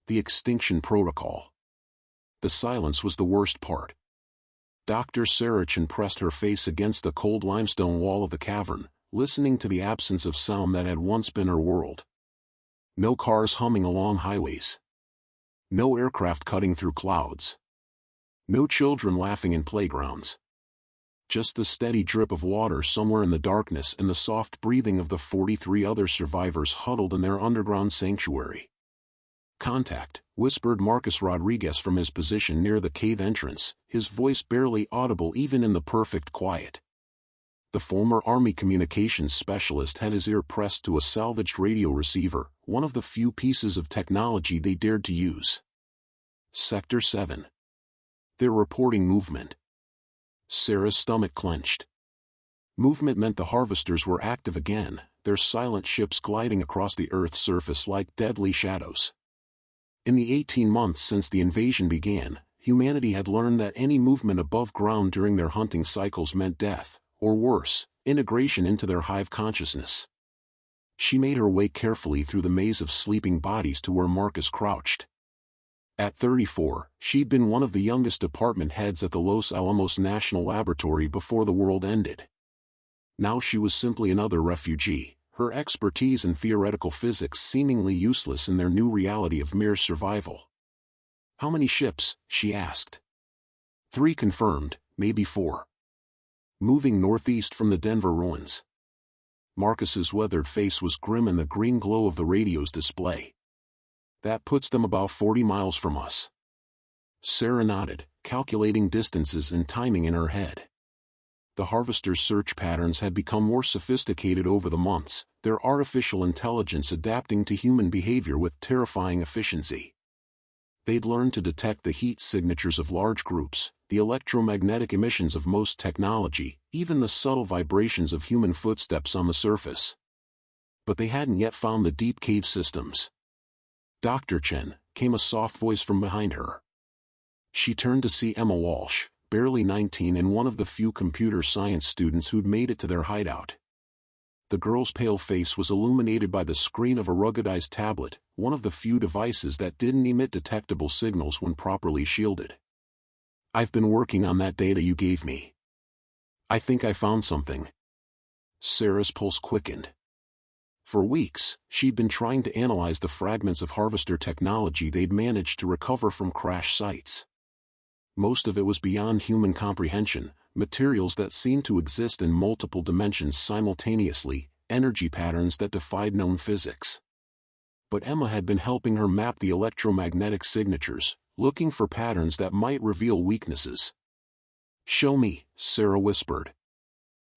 The extinction protocol. The silence was the worst part. Dr. Sarachan pressed her face against the cold limestone wall of the cavern, listening to the absence of sound that had once been her world. No cars humming along highways. No aircraft cutting through clouds. No children laughing in playgrounds. Just the steady drip of water somewhere in the darkness and the soft breathing of the 43 other survivors huddled in their underground sanctuary. "Contact," whispered Marcus Rodriguez from his position near the cave entrance, his voice barely audible even in the perfect quiet. The former Army communications specialist had his ear pressed to a salvaged radio receiver, one of the few pieces of technology they dared to use. Sector 7. They're reporting movement. Sarah's stomach clenched. Movement meant the harvesters were active again, their silent ships gliding across the Earth's surface like deadly shadows. In the 18 months since the invasion began, humanity had learned that any movement above ground during their hunting cycles meant death, or worse, integration into their hive consciousness. She made her way carefully through the maze of sleeping bodies to where Marcus crouched. At 34, she'd been one of the youngest department heads at the Los Alamos National Laboratory before the world ended. Now she was simply another refugee, her expertise in theoretical physics seemingly useless in their new reality of mere survival. "How many ships?" she asked. "3 confirmed, maybe 4. Moving northeast from the Denver ruins." Marcus's weathered face was grim in the green glow of the radio's display. "That puts them about 40 miles from us." Sarah nodded, calculating distances and timing in her head. The harvesters' search patterns had become more sophisticated over the months, their artificial intelligence adapting to human behavior with terrifying efficiency. They'd learned to detect the heat signatures of large groups, the electromagnetic emissions of most technology, even the subtle vibrations of human footsteps on the surface. But they hadn't yet found the deep cave systems. "Dr. Chen," came a soft voice from behind her. She turned to see Emma Walsh, barely 19 and one of the few computer science students who'd made it to their hideout. The girl's pale face was illuminated by the screen of a ruggedized tablet, one of the few devices that didn't emit detectable signals when properly shielded. "I've been working on that data you gave me. I think I found something." Sarah's pulse quickened. For weeks, she'd been trying to analyze the fragments of harvester technology they'd managed to recover from crash sites. Most of it was beyond human comprehension, materials that seemed to exist in multiple dimensions simultaneously, energy patterns that defied known physics. But Emma had been helping her map the electromagnetic signatures, looking for patterns that might reveal weaknesses. "Show me," Sarah whispered.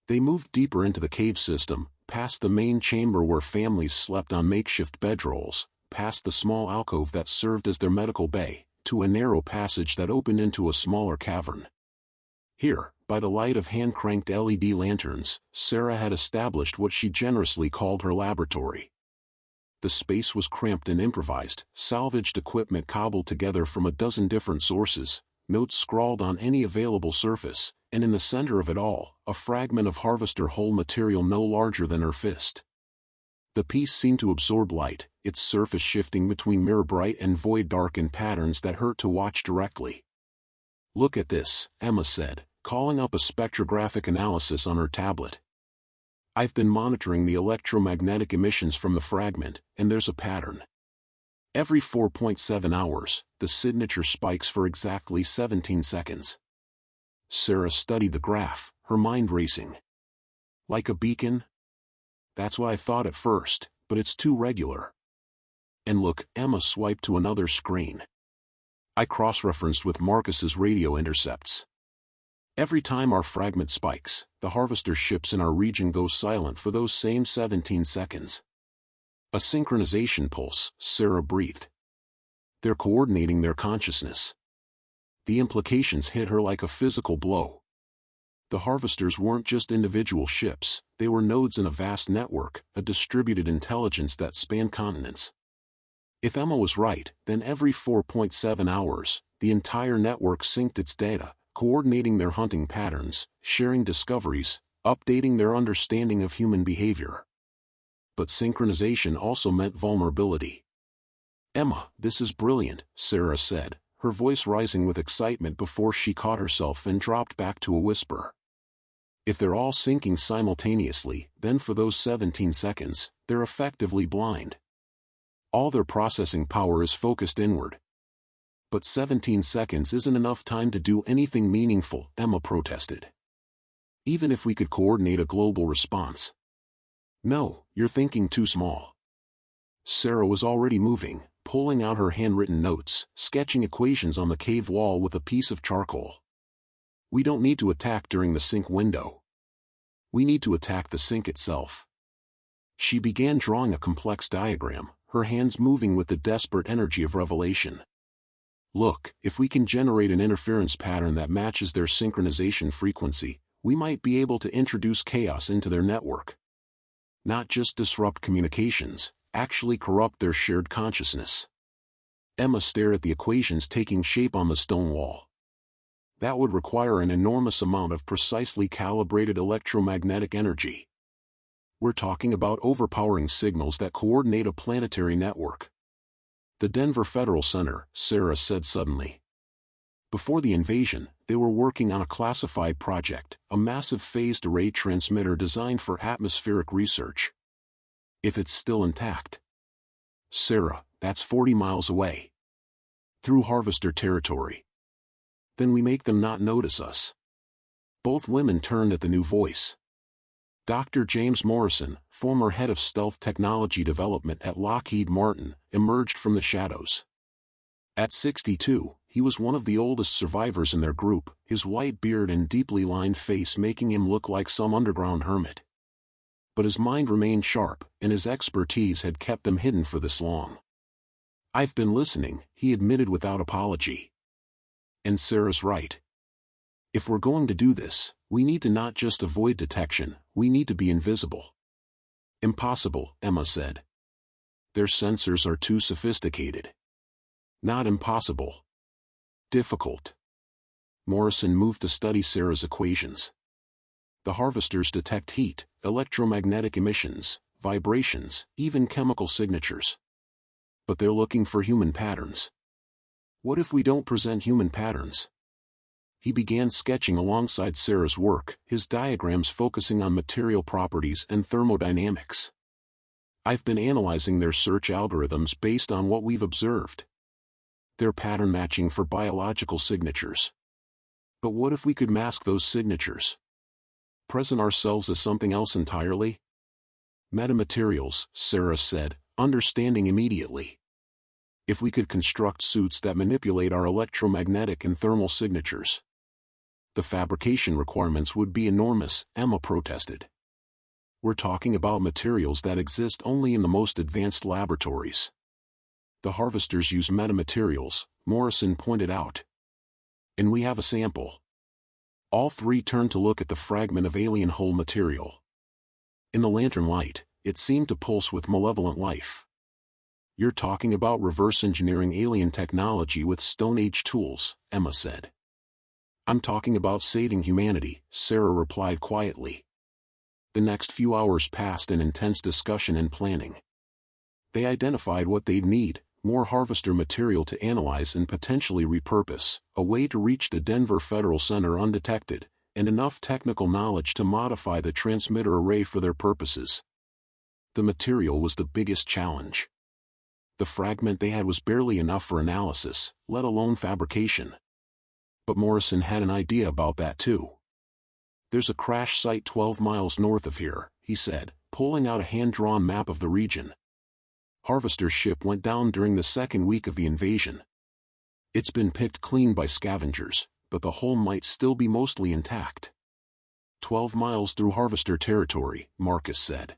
They moved deeper into the cave system, past the main chamber where families slept on makeshift bedrolls, past the small alcove that served as their medical bay, to a narrow passage that opened into a smaller cavern. Here, by the light of hand-cranked LED lanterns, Sarah had established what she generously called her laboratory. The space was cramped and improvised, salvaged equipment cobbled together from a dozen different sources, notes scrawled on any available surface, and in the center of it all, a fragment of harvester hull material no larger than her fist. The piece seemed to absorb light, its surface shifting between mirror-bright and void-dark in patterns that hurt to watch directly. "Look at this," Emma said, calling up a spectrographic analysis on her tablet. "I've been monitoring the electromagnetic emissions from the fragment, and there's a pattern. Every 4.7 hours, the signature spikes for exactly 17 seconds. Sarah studied the graph, her mind racing. "Like a beacon?" "That's what I thought at first, but it's too regular." "And look," Emma swiped to another screen. "I cross-referenced with Marcus's radio intercepts. Every time our fragment spikes, the harvester ships in our region go silent for those same 17 seconds. A synchronization pulse," Sarah breathed. "They're coordinating their consciousness." The implications hit her like a physical blow. The harvesters weren't just individual ships, they were nodes in a vast network, a distributed intelligence that spanned continents. If Emma was right, then every 4.7 hours, the entire network synced its data, coordinating their hunting patterns, sharing discoveries, updating their understanding of human behavior. But synchronization also meant vulnerability. Emma, this is brilliant, Sarah said, her voice rising with excitement before she caught herself and dropped back to a whisper. If they're all sinking simultaneously, then for those 17 seconds, they're effectively blind. All their processing power is focused inward. But 17 seconds isn't enough time to do anything meaningful, Emma protested. Even if we could coordinate a global response. No, you're thinking too small. Sarah was already moving, pulling out her handwritten notes, sketching equations on the cave wall with a piece of charcoal. We don't need to attack during the sink window. We need to attack the sink itself. She began drawing a complex diagram, her hands moving with the desperate energy of revelation. Look, if we can generate an interference pattern that matches their synchronization frequency, we might be able to introduce chaos into their network. Not just disrupt communications, actually corrupt their shared consciousness. Emma stared at the equations taking shape on the stone wall. That would require an enormous amount of precisely calibrated electromagnetic energy. We're talking about overpowering signals that coordinate a planetary network. The Denver Federal Center, Sarah said suddenly. Before the invasion, they were working on a classified project, a massive phased array transmitter designed for atmospheric research. If it's still intact. Sarah, that's 40 miles away. Through Harvester territory. Then we make them not notice us. Both women turned at the new voice. Dr. James Morrison, former head of stealth technology development at Lockheed Martin, emerged from the shadows. At 62, he was one of the oldest survivors in their group, his white beard and deeply lined face making him look like some underground hermit. But his mind remained sharp, and his expertise had kept him hidden for this long. I've been listening, he admitted without apology. And Sarah's right. If we're going to do this, we need to not just avoid detection, we need to be invisible. Impossible, Emma said. Their sensors are too sophisticated. Not impossible. Difficult. Morrison moved to study Sarah's equations. The harvesters detect heat, electromagnetic emissions, vibrations, even chemical signatures. But they're looking for human patterns. What if we don't present human patterns? He began sketching alongside Sarah's work, his diagrams focusing on material properties and thermodynamics. I've been analyzing their search algorithms based on what we've observed. They're pattern matching for biological signatures. But what if we could mask those signatures? Present ourselves as something else entirely? Metamaterials, Sarah said, understanding immediately. If we could construct suits that manipulate our electromagnetic and thermal signatures. The fabrication requirements would be enormous, Emma protested. We're talking about materials that exist only in the most advanced laboratories. The harvesters use metamaterials, Morrison pointed out. And we have a sample. All three turned to look at the fragment of alien hull material. In the lantern light, it seemed to pulse with malevolent life. You're talking about reverse engineering alien technology with Stone Age tools, Emma said. I'm talking about saving humanity, Sarah replied quietly. The next few hours passed in intense discussion and planning. They identified what they'd need, more harvester material to analyze and potentially repurpose, a way to reach the Denver Federal Center undetected, and enough technical knowledge to modify the transmitter array for their purposes. The material was the biggest challenge. The fragment they had was barely enough for analysis, let alone fabrication. But Morrison had an idea about that too. There's a crash site 12 miles north of here, he said, pulling out a hand-drawn map of the region. Harvester's ship went down during the second week of the invasion. It's been picked clean by scavengers, but the hull might still be mostly intact. 12 miles through Harvester territory, Marcus said.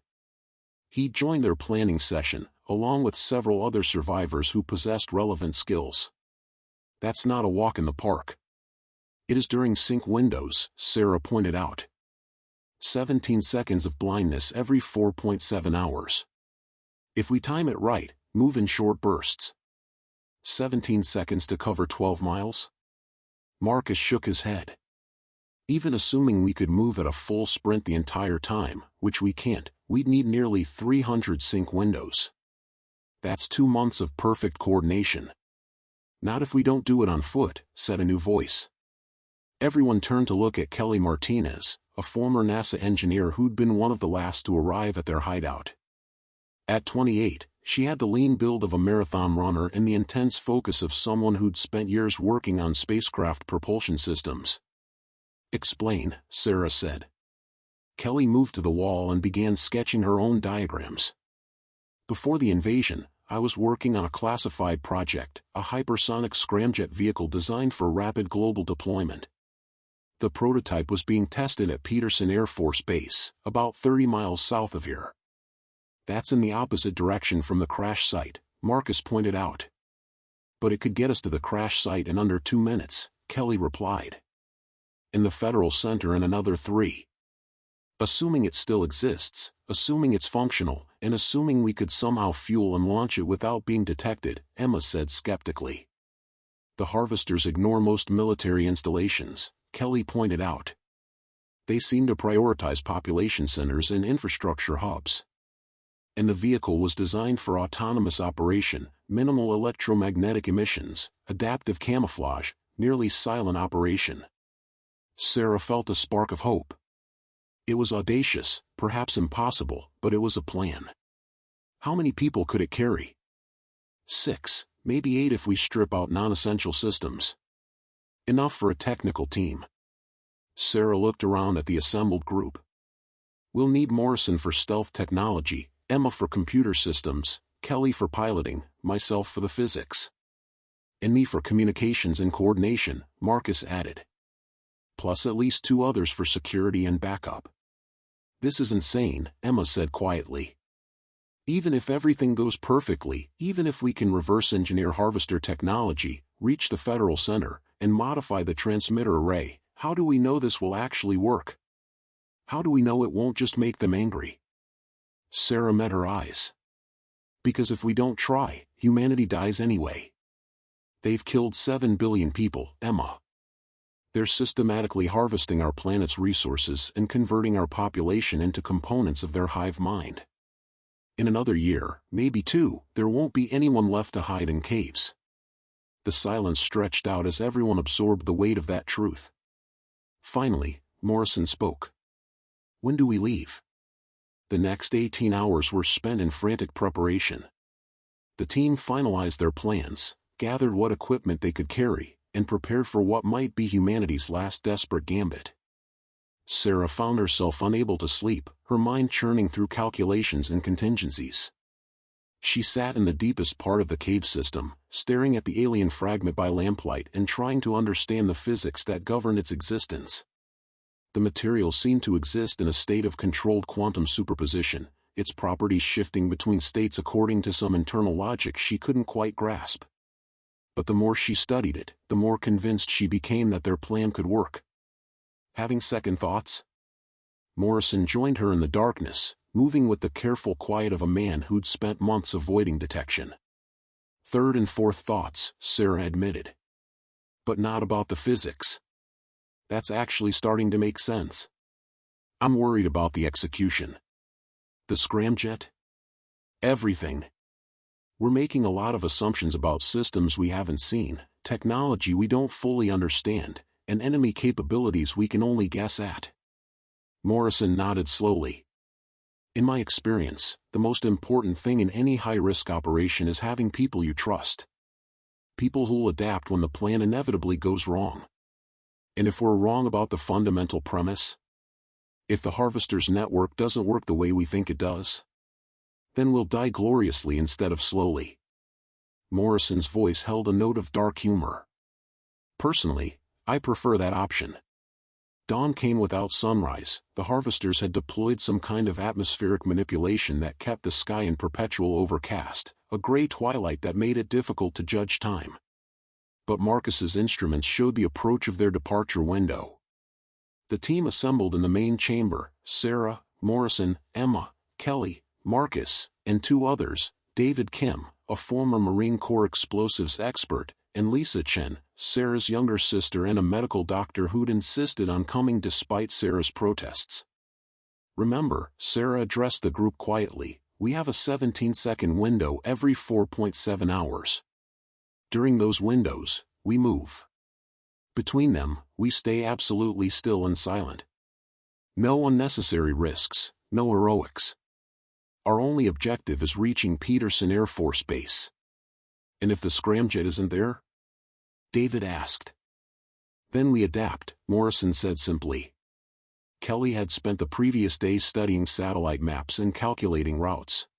He joined their planning session, along with several other survivors who possessed relevant skills. That's not a walk in the park. It is during sync windows, Sarah pointed out. 17 seconds of blindness every 4.7 hours. If we time it right, move in short bursts. 17 seconds to cover 12 miles? Marcus shook his head. Even assuming we could move at a full sprint the entire time, which we can't, we'd need nearly 300 sync windows. That's 2 months of perfect coordination. Not if we don't do it on foot, said a new voice. Everyone turned to look at Kelly Martinez, a former NASA engineer who'd been one of the last to arrive at their hideout. At 28, she had the lean build of a marathon runner and the intense focus of someone who'd spent years working on spacecraft propulsion systems. Explain, Sarah said. Kelly moved to the wall and began sketching her own diagrams. Before the invasion, I was working on a classified project, a hypersonic scramjet vehicle designed for rapid global deployment. The prototype was being tested at Peterson Air Force Base, about 30 miles south of here. That's in the opposite direction from the crash site, Marcus pointed out. But it could get us to the crash site in under 2 minutes, Kelly replied. In the Federal Center in another 3. Assuming it still exists, assuming it's functional, and assuming we could somehow fuel and launch it without being detected, Emma said skeptically. The harvesters ignore most military installations, Kelly pointed out. They seem to prioritize population centers and infrastructure hubs. And the vehicle was designed for autonomous operation, minimal electromagnetic emissions, adaptive camouflage, nearly silent operation. Sarah felt a spark of hope. It was audacious, perhaps impossible, but it was a plan. How many people could it carry? 6, maybe 8 if we strip out non-essential systems. Enough for a technical team. Sarah looked around at the assembled group. We'll need Morrison for stealth technology, Emma for computer systems, Kelly for piloting, myself for the physics. And me for communications and coordination, Marcus added. Plus at least 2 others for security and backup. This is insane, Emma said quietly. Even if everything goes perfectly, even if we can reverse engineer harvester technology, reach the Federal Center, and modify the transmitter array, how do we know this will actually work? How do we know it won't just make them angry? Sarah met her eyes. Because if we don't try, humanity dies anyway. They've killed 7 billion people, Emma. They're systematically harvesting our planet's resources and converting our population into components of their hive mind. In another year, maybe 2, there won't be anyone left to hide in caves. The silence stretched out as everyone absorbed the weight of that truth. Finally, Morrison spoke. When do we leave? The next 18 hours were spent in frantic preparation. The team finalized their plans, gathered what equipment they could carry, and prepared for what might be humanity's last desperate gambit. Sarah found herself unable to sleep, her mind churning through calculations and contingencies. She sat in the deepest part of the cave system, staring at the alien fragment by lamplight and trying to understand the physics that govern its existence. The material seemed to exist in a state of controlled quantum superposition, its properties shifting between states according to some internal logic she couldn't quite grasp. But the more she studied it, the more convinced she became that their plan could work. Having second thoughts? Morrison joined her in the darkness, moving with the careful quiet of a man who'd spent months avoiding detection. Third and fourth thoughts, Sarah admitted. But not about the physics. That's actually starting to make sense. I'm worried about the execution. The scramjet? Everything. We're making a lot of assumptions about systems we haven't seen, technology we don't fully understand, and enemy capabilities we can only guess at. Morrison nodded slowly. In my experience, the most important thing in any high-risk operation is having people you trust. People who'll adapt when the plan inevitably goes wrong. And if we're wrong about the fundamental premise? If the Harvester's network doesn't work the way we think it does? Then we'll die gloriously instead of slowly. Morrison's voice held a note of dark humor. Personally, I prefer that option. Dawn came without sunrise. The Harvesters had deployed some kind of atmospheric manipulation that kept the sky in perpetual overcast, a gray twilight that made it difficult to judge time. But Marcus's instruments showed the approach of their departure window. The team assembled in the main chamber: Sarah, Morrison, Emma, Kelly, Marcus, and 2 others, David Kim, a former Marine Corps explosives expert, and Lisa Chen, Sarah's younger sister and a medical doctor who'd insisted on coming despite Sarah's protests. Remember, Sarah addressed the group quietly, we have a 17-second window every 4.7 hours. During those windows, we move. Between them, we stay absolutely still and silent. No unnecessary risks, no heroics. Our only objective is reaching Peterson Air Force Base. And if the scramjet isn't there? David asked. Then we adapt, Morrison said simply. Kelly had spent the previous day studying satellite maps and calculating routes.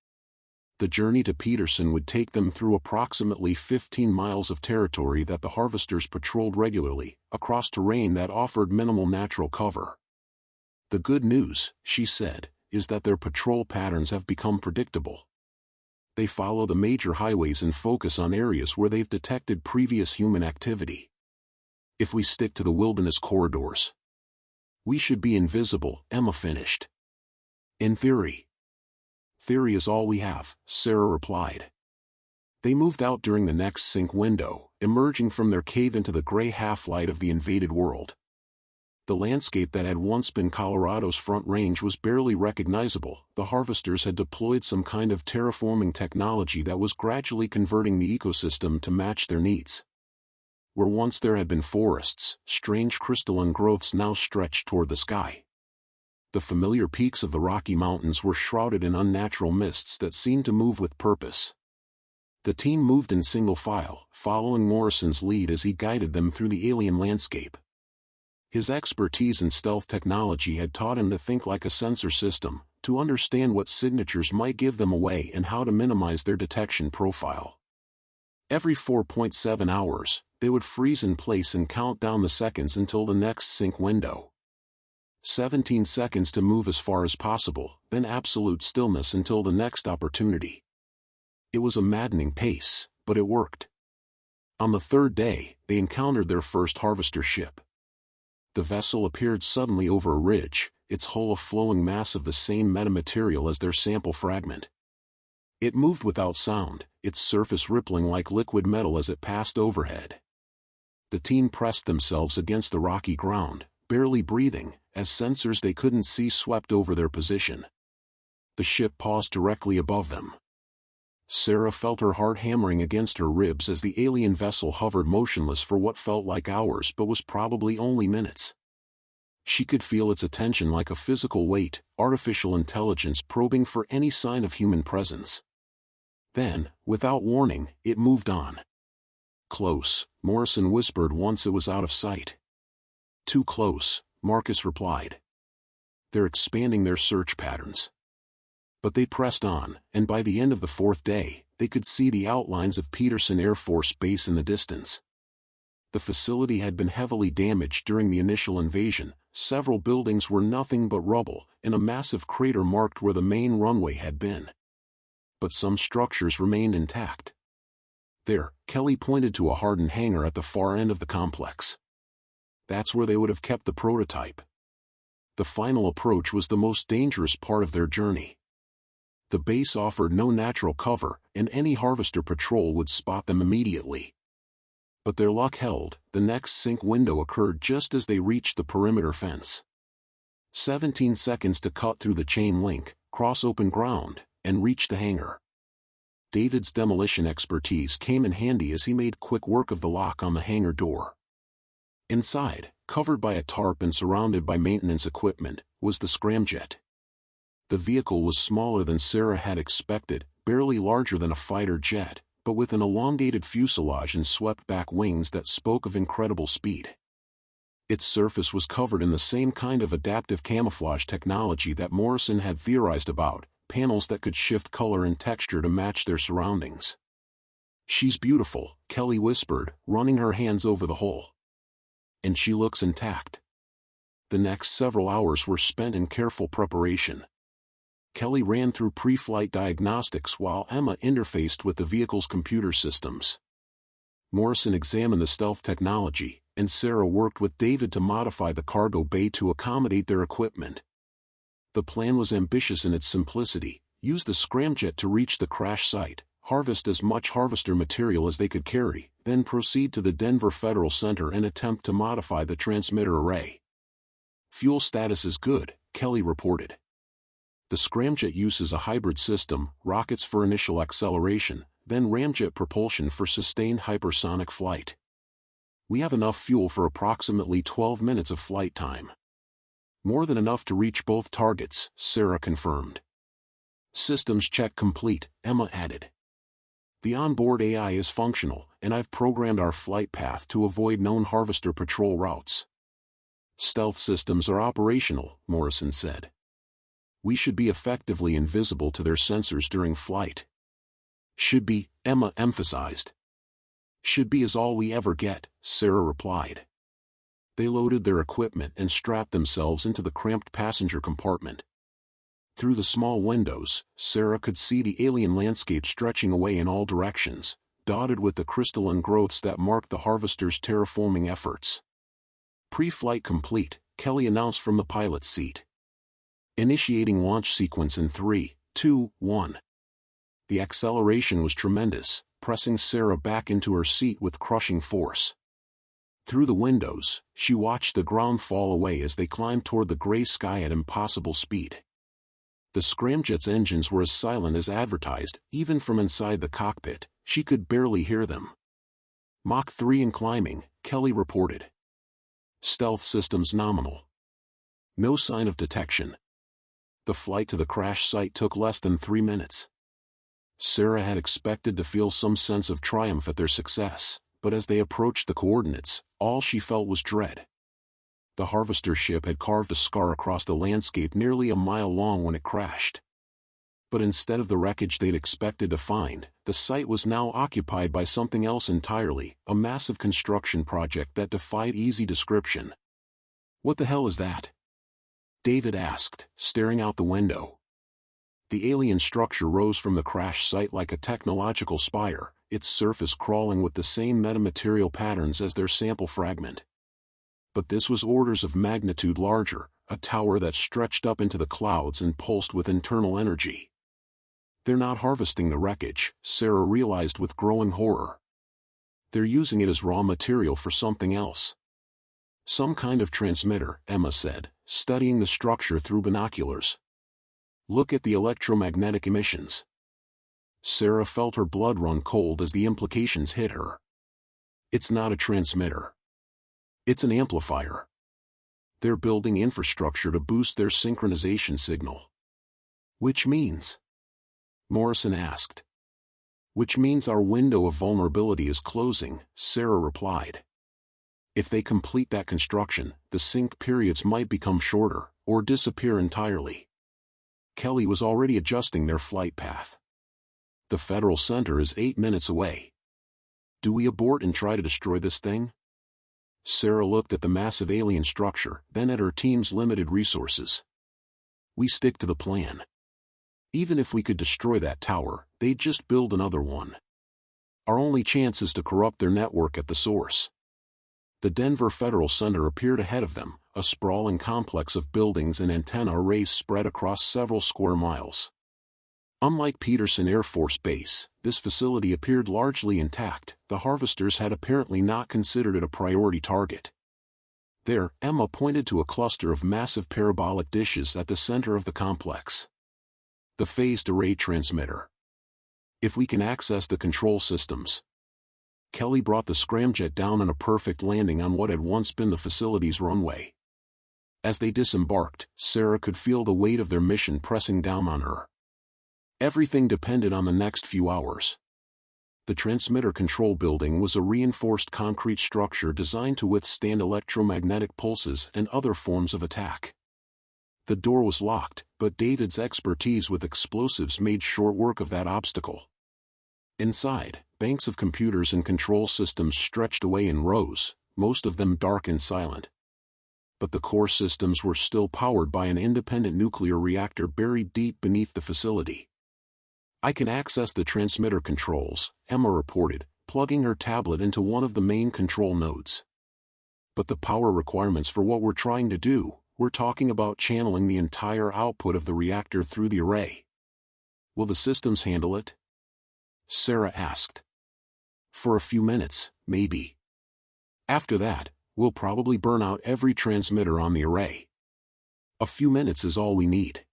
The journey to Peterson would take them through approximately 15 miles of territory that the harvesters patrolled regularly, across terrain that offered minimal natural cover. The good news, she said, is that their patrol patterns have become predictable. They follow the major highways and focus on areas where they've detected previous human activity. If we stick to the wilderness corridors, we should be invisible, Emma finished. In theory. Theory is all we have, Sarah replied. They moved out during the next sync window, emerging from their cave into the gray half-light of the invaded world. The landscape that had once been Colorado's Front Range was barely recognizable. The harvesters had deployed some kind of terraforming technology that was gradually converting the ecosystem to match their needs. Where once there had been forests, strange crystalline growths now stretched toward the sky. The familiar peaks of the Rocky Mountains were shrouded in unnatural mists that seemed to move with purpose. The team moved in single file, following Morrison's lead as he guided them through the alien landscape. His expertise in stealth technology had taught him to think like a sensor system, to understand what signatures might give them away and how to minimize their detection profile. Every 4.7 hours, they would freeze in place and count down the seconds until the next sync window. 17 seconds to move as far as possible, then absolute stillness until the next opportunity. It was a maddening pace, but it worked. On the third day, they encountered their first harvester ship. The vessel appeared suddenly over a ridge, its hull a flowing mass of the same metamaterial as their sample fragment. It moved without sound, its surface rippling like liquid metal as it passed overhead. The team pressed themselves against the rocky ground, barely breathing, as sensors they couldn't see swept over their position. The ship paused directly above them. Sarah felt her heart hammering against her ribs as the alien vessel hovered motionless for what felt like hours but was probably only minutes. She could feel its attention like a physical weight, artificial intelligence probing for any sign of human presence. Then, without warning, it moved on. Close, Morrison whispered once it was out of sight. Too close, Marcus replied. They're expanding their search patterns. But they pressed on, and by the end of the fourth day, they could see the outlines of Peterson Air Force Base in the distance. The facility had been heavily damaged during the initial invasion, several buildings were nothing but rubble, and a massive crater marked where the main runway had been. But some structures remained intact. There, Kelly pointed to a hardened hangar at the far end of the complex. That's where they would have kept the prototype. The final approach was the most dangerous part of their journey. The base offered no natural cover, and any harvester patrol would spot them immediately. But their luck held, the next sync window occurred just as they reached the perimeter fence. 17 seconds to cut through the chain link, cross open ground, and reach the hangar. David's demolition expertise came in handy as he made quick work of the lock on the hangar door. Inside, covered by a tarp and surrounded by maintenance equipment, was the scramjet. The vehicle was smaller than Sarah had expected, barely larger than a fighter jet, but with an elongated fuselage and swept-back wings that spoke of incredible speed. Its surface was covered in the same kind of adaptive camouflage technology that Morrison had theorized about, panels that could shift color and texture to match their surroundings. She's beautiful, Kelly whispered, running her hands over the hull. And she looks intact. The next several hours were spent in careful preparation. Kelly ran through pre-flight diagnostics while Emma interfaced with the vehicle's computer systems. Morrison examined the stealth technology, and Sarah worked with David to modify the cargo bay to accommodate their equipment. The plan was ambitious in its simplicity: use the scramjet to reach the crash site, harvest as much harvester material as they could carry, then proceed to the Denver Federal Center and attempt to modify the transmitter array. Fuel status is good, Kelly reported. The scramjet uses a hybrid system, rockets for initial acceleration, then ramjet propulsion for sustained hypersonic flight. We have enough fuel for approximately 12 minutes of flight time. More than enough to reach both targets, Sarah confirmed. Systems check complete, Emma added. The onboard AI is functional, and I've programmed our flight path to avoid known harvester patrol routes. Stealth systems are operational, Morrison said. We should be effectively invisible to their sensors during flight. Should be, Emma emphasized. Should be is all we ever get, Sarah replied. They loaded their equipment and strapped themselves into the cramped passenger compartment. Through the small windows, Sarah could see the alien landscape stretching away in all directions, dotted with the crystalline growths that marked the harvester's terraforming efforts. Pre-flight complete, Kelly announced from the pilot's seat. Initiating launch sequence in 3, 2, 1. The acceleration was tremendous, pressing Sarah back into her seat with crushing force. Through the windows, she watched the ground fall away as they climbed toward the gray sky at impossible speed. The scramjet's engines were as silent as advertised, even from inside the cockpit, she could barely hear them. Mach 3 and climbing, Kelly reported. Stealth systems nominal. No sign of detection. The flight to the crash site took less than 3 minutes. Sarah had expected to feel some sense of triumph at their success, but as they approached the coordinates, all she felt was dread. The harvester ship had carved a scar across the landscape nearly a mile long when it crashed. But instead of the wreckage they'd expected to find, the site was now occupied by something else entirely, a massive construction project that defied easy description. What the hell is that? David asked, staring out the window. The alien structure rose from the crash site like a technological spire, its surface crawling with the same metamaterial patterns as their sample fragment. But this was orders of magnitude larger, a tower that stretched up into the clouds and pulsed with internal energy. They're not harvesting the wreckage, Sarah realized with growing horror. They're using it as raw material for something else. Some kind of transmitter, Emma said, studying the structure through binoculars. Look at the electromagnetic emissions. Sarah felt her blood run cold as the implications hit her. It's not a transmitter. It's an amplifier. They're building infrastructure to boost their synchronization signal. Which means? Morrison asked. Which means our window of vulnerability is closing, Sarah replied. If they complete that construction, the sync periods might become shorter, or disappear entirely. Kelly was already adjusting their flight path. The Federal Center is 8 minutes away. Do we abort and try to destroy this thing? Sarah looked at the massive alien structure, then at her team's limited resources. We stick to the plan. Even if we could destroy that tower, they'd just build another one. Our only chance is to corrupt their network at the source. The Denver Federal Center appeared ahead of them, a sprawling complex of buildings and antenna arrays spread across several square miles. Unlike Peterson Air Force Base, this facility appeared largely intact. The harvesters had apparently not considered it a priority target. There, Emma pointed to a cluster of massive parabolic dishes at the center of the complex. The phased array transmitter. If we can access the control systems. Kelly brought the scramjet down on a perfect landing on what had once been the facility's runway. As they disembarked, Sarah could feel the weight of their mission pressing down on her. Everything depended on the next few hours. The transmitter control building was a reinforced concrete structure designed to withstand electromagnetic pulses and other forms of attack. The door was locked, but David's expertise with explosives made short work of that obstacle. Inside, banks of computers and control systems stretched away in rows, most of them dark and silent. But the core systems were still powered by an independent nuclear reactor buried deep beneath the facility. I can access the transmitter controls, Emma reported, plugging her tablet into one of the main control nodes. But the power requirements for what we're trying to do, we're talking about channeling the entire output of the reactor through the array. Will the systems handle it? Sarah asked. For a few minutes, maybe. After that, we'll probably burn out every transmitter on the array. A few minutes is all we need.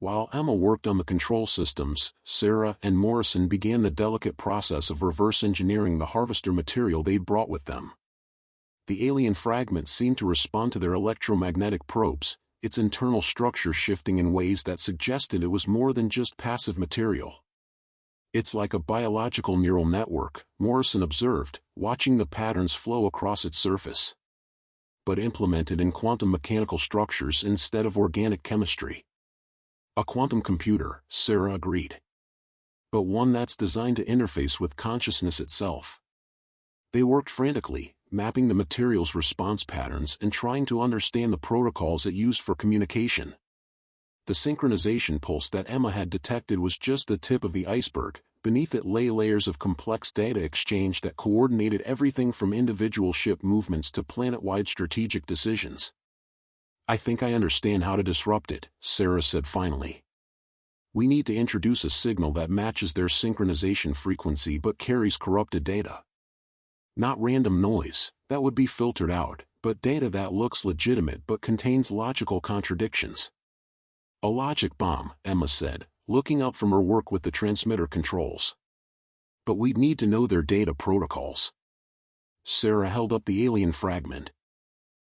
While Emma worked on the control systems, Sarah and Morrison began the delicate process of reverse engineering the harvester material they'd brought with them. The alien fragments seemed to respond to their electromagnetic probes, its internal structure shifting in ways that suggested it was more than just passive material. "It's like a biological neural network," Morrison observed, watching the patterns flow across its surface. "But implemented in quantum mechanical structures instead of organic chemistry." "A quantum computer," Sarah agreed. "But one that's designed to interface with consciousness itself." They worked frantically, mapping the material's response patterns and trying to understand the protocols it used for communication. The synchronization pulse that Emma had detected was just the tip of the iceberg. Beneath it lay layers of complex data exchange that coordinated everything from individual ship movements to planet-wide strategic decisions. "I think I understand how to disrupt it," Sarah said finally. "We need to introduce a signal that matches their synchronization frequency but carries corrupted data. Not random noise, that would be filtered out, but data that looks legitimate but contains logical contradictions." "A logic bomb," Emma said, looking up from her work with the transmitter controls. "But we'd need to know their data protocols." Sarah held up the alien fragment.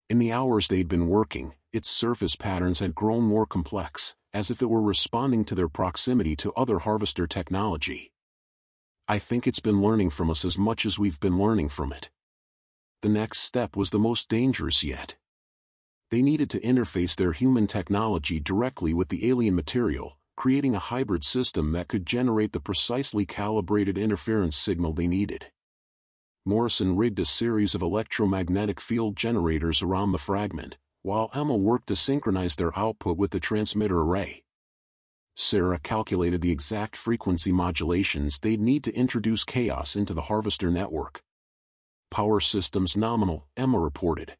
In the hours they'd been working, its surface patterns had grown more complex, as if it were responding to their proximity to other harvester technology. "I think it's been learning from us as much as we've been learning from it." The next step was the most dangerous yet. They needed to interface their human technology directly with the alien material, creating a hybrid system that could generate the precisely calibrated interference signal they needed. Morrison rigged a series of electromagnetic field generators around the fragment, while Emma worked to synchronize their output with the transmitter array. Sarah calculated the exact frequency modulations they'd need to introduce chaos into the harvester network. "Power systems nominal," Emma reported.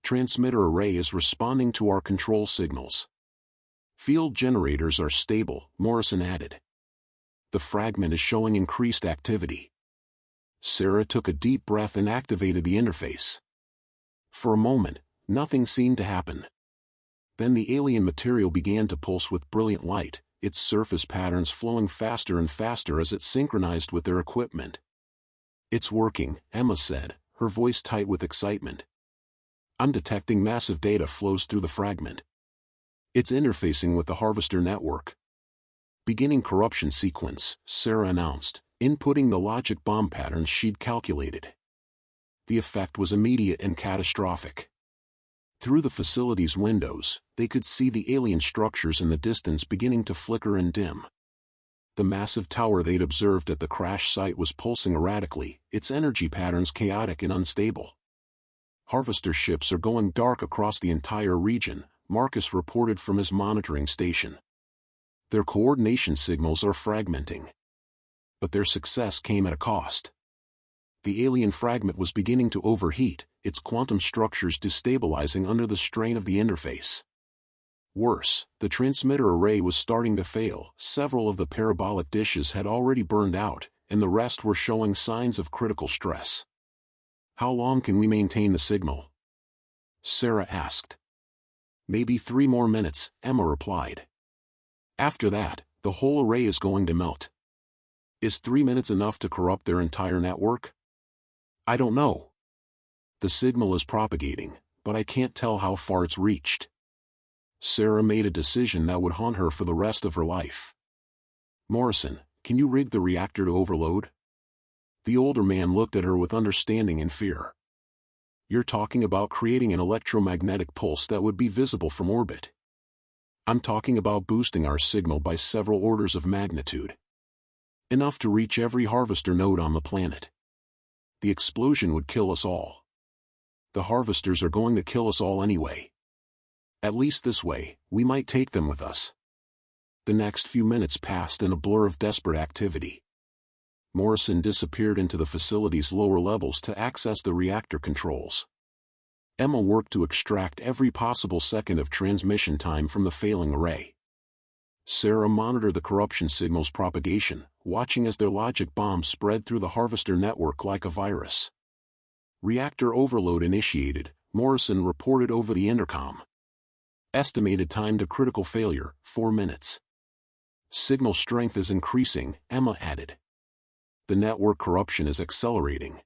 "Transmitter array is responding to our control signals." "Field generators are stable," Morrison added. "The fragment is showing increased activity." Sarah took a deep breath and activated the interface. For a moment, nothing seemed to happen. Then the alien material began to pulse with brilliant light, its surface patterns flowing faster and faster as it synchronized with their equipment. "It's working," Emma said, her voice tight with excitement. "I'm detecting massive data flows through the fragment. It's interfacing with the harvester network." "Beginning corruption sequence," Sarah announced, inputting the logic bomb patterns she'd calculated. The effect was immediate and catastrophic. Through the facility's windows, they could see the alien structures in the distance beginning to flicker and dim. The massive tower they'd observed at the crash site was pulsing erratically, its energy patterns chaotic and unstable. "Harvester ships are going dark across the entire region," Marcus reported from his monitoring station. "Their coordination signals are fragmenting." But their success came at a cost. The alien fragment was beginning to overheat, its quantum structures destabilizing under the strain of the interface. Worse, the transmitter array was starting to fail. Several of the parabolic dishes had already burned out, and the rest were showing signs of critical stress. "How long can we maintain the signal?" Sarah asked. "Maybe 3 more minutes," Emma replied. "After that, the whole array is going to melt." "Is 3 minutes enough to corrupt their entire network?" "I don't know. The signal is propagating, but I can't tell how far it's reached." Sarah made a decision that would haunt her for the rest of her life. "Morrison, can you rig the reactor to overload?" The older man looked at her with understanding and fear. "You're talking about creating an electromagnetic pulse that would be visible from orbit." "I'm talking about boosting our signal by several orders of magnitude. Enough to reach every harvester node on the planet. The explosion would kill us all. The harvesters are going to kill us all anyway. At least this way, we might take them with us." The next few minutes passed in a blur of desperate activity. Morrison disappeared into the facility's lower levels to access the reactor controls. Emma worked to extract every possible second of transmission time from the failing array. Sarah monitored the corruption signal's propagation, watching as their logic bombs spread through the harvester network like a virus. "Reactor overload initiated," Morrison reported over the intercom. Estimated time to critical failure, 4 minutes. Signal strength is increasing, Emma added. The network corruption is accelerating.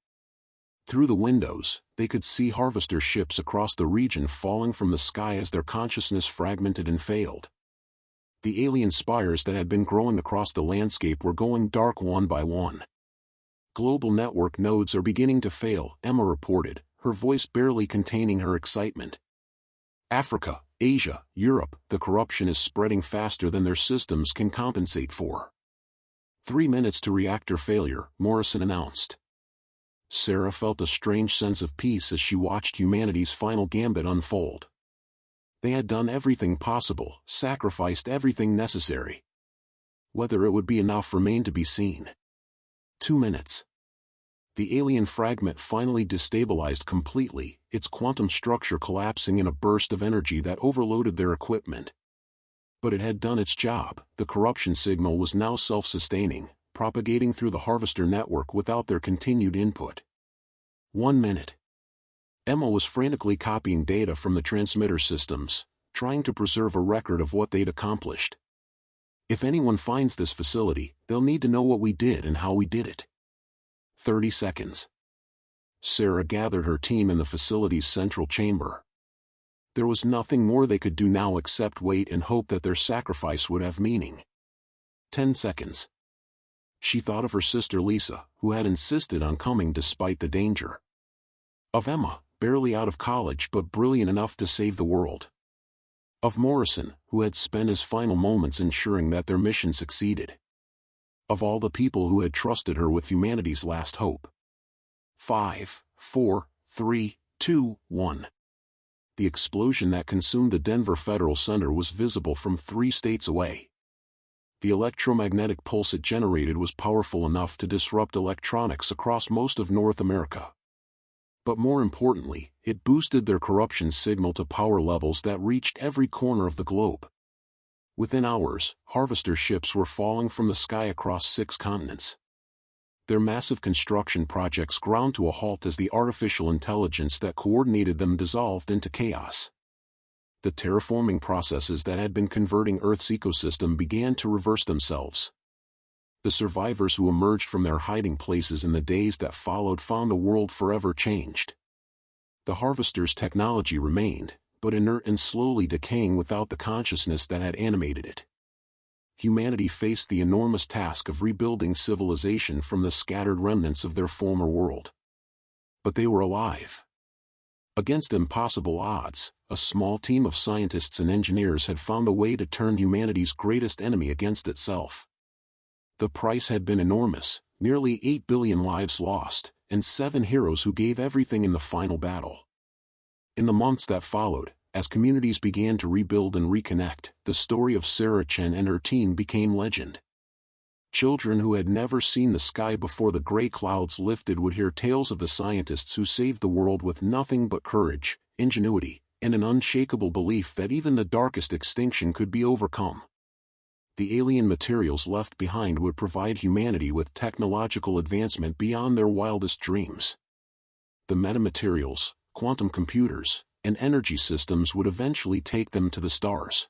Through the windows, they could see harvester ships across the region falling from the sky as their consciousness fragmented and failed. The alien spires that had been growing across the landscape were going dark one by one. Global network nodes are beginning to fail, Emma reported, her voice barely containing her excitement. Africa, Asia, Europe, the corruption is spreading faster than their systems can compensate for. 3 minutes to reactor failure, Morrison announced. Sarah felt a strange sense of peace as she watched humanity's final gambit unfold. They had done everything possible, sacrificed everything necessary. Whether it would be enough remained to be seen. 2 minutes. The alien fragment finally destabilized completely, its quantum structure collapsing in a burst of energy that overloaded their equipment. But it had done its job. The corruption signal was now self-sustaining, propagating through the harvester network without their continued input. 1 minute. Emma was frantically copying data from the transmitter systems, trying to preserve a record of what they'd accomplished. If anyone finds this facility, they'll need to know what we did and how we did it. 30 seconds. Sarah gathered her team in the facility's central chamber. There was nothing more they could do now except wait and hope that their sacrifice would have meaning. 10 seconds. She thought of her sister Lisa, who had insisted on coming despite the danger. Of Emma, barely out of college but brilliant enough to save the world. Of Morrison, who had spent his final moments ensuring that their mission succeeded. Of all the people who had trusted her with humanity's last hope. 5, 4, 3, 2, 1. The explosion that consumed the Denver Federal Center was visible from 3 states away. The electromagnetic pulse it generated was powerful enough to disrupt electronics across most of North America. But more importantly, it boosted their corruption signal to power levels that reached every corner of the globe. Within hours, harvester ships were falling from the sky across 6 continents. Their massive construction projects ground to a halt as the artificial intelligence that coordinated them dissolved into chaos. The terraforming processes that had been converting Earth's ecosystem began to reverse themselves. The survivors who emerged from their hiding places in the days that followed found a world forever changed. The harvester's technology remained, but inert and slowly decaying without the consciousness that had animated it. Humanity faced the enormous task of rebuilding civilization from the scattered remnants of their former world. But they were alive. Against impossible odds, a small team of scientists and engineers had found a way to turn humanity's greatest enemy against itself. The price had been enormous, nearly 8 billion lives lost, and 7 heroes who gave everything in the final battle. In the months that followed, as communities began to rebuild and reconnect, the story of Sarah Chen and her team became legend. Children who had never seen the sky before the gray clouds lifted would hear tales of the scientists who saved the world with nothing but courage, ingenuity, and an unshakable belief that even the darkest extinction could be overcome. The alien materials left behind would provide humanity with technological advancement beyond their wildest dreams. The metamaterials, quantum computers, and energy systems would eventually take them to the stars.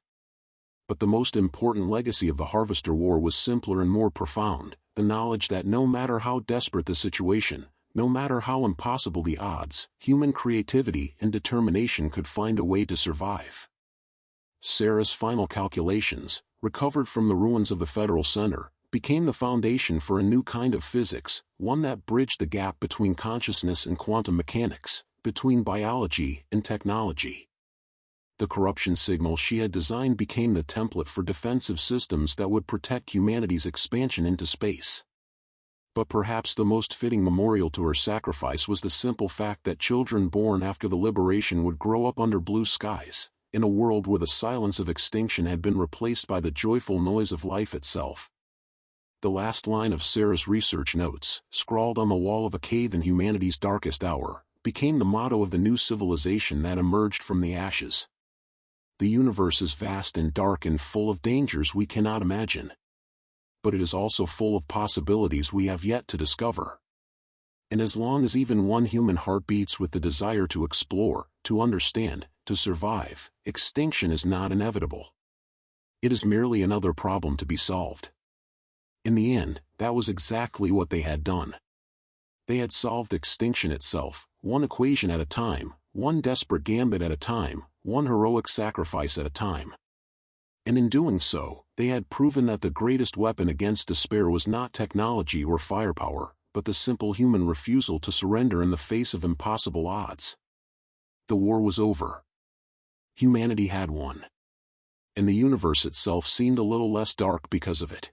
But the most important legacy of the Harvester War was simpler and more profound, the knowledge that no matter how desperate the situation, no matter how impossible the odds, human creativity and determination could find a way to survive. Sarah's final calculations, recovered from the ruins of the Federal Center, became the foundation for a new kind of physics, one that bridged the gap between consciousness and quantum mechanics, between biology and technology. The corruption signal she had designed became the template for defensive systems that would protect humanity's expansion into space. But perhaps the most fitting memorial to her sacrifice was the simple fact that children born after the liberation would grow up under blue skies, in a world where the silence of extinction had been replaced by the joyful noise of life itself. The last line of Sarah's research notes, scrawled on the wall of a cave in humanity's darkest hour, became the motto of the new civilization that emerged from the ashes. The universe is vast and dark and full of dangers we cannot imagine. But it is also full of possibilities we have yet to discover. And as long as even one human heart beats with the desire to explore, to understand, To survive, extinction is not inevitable. It is merely another problem to be solved. In the end, that was exactly what they had done. They had solved extinction itself, one equation at a time, one desperate gambit at a time, one heroic sacrifice at a time. And in doing so, they had proven that the greatest weapon against despair was not technology or firepower, but the simple human refusal to surrender in the face of impossible odds. The war was over. Humanity had won. And the universe itself seemed a little less dark because of it.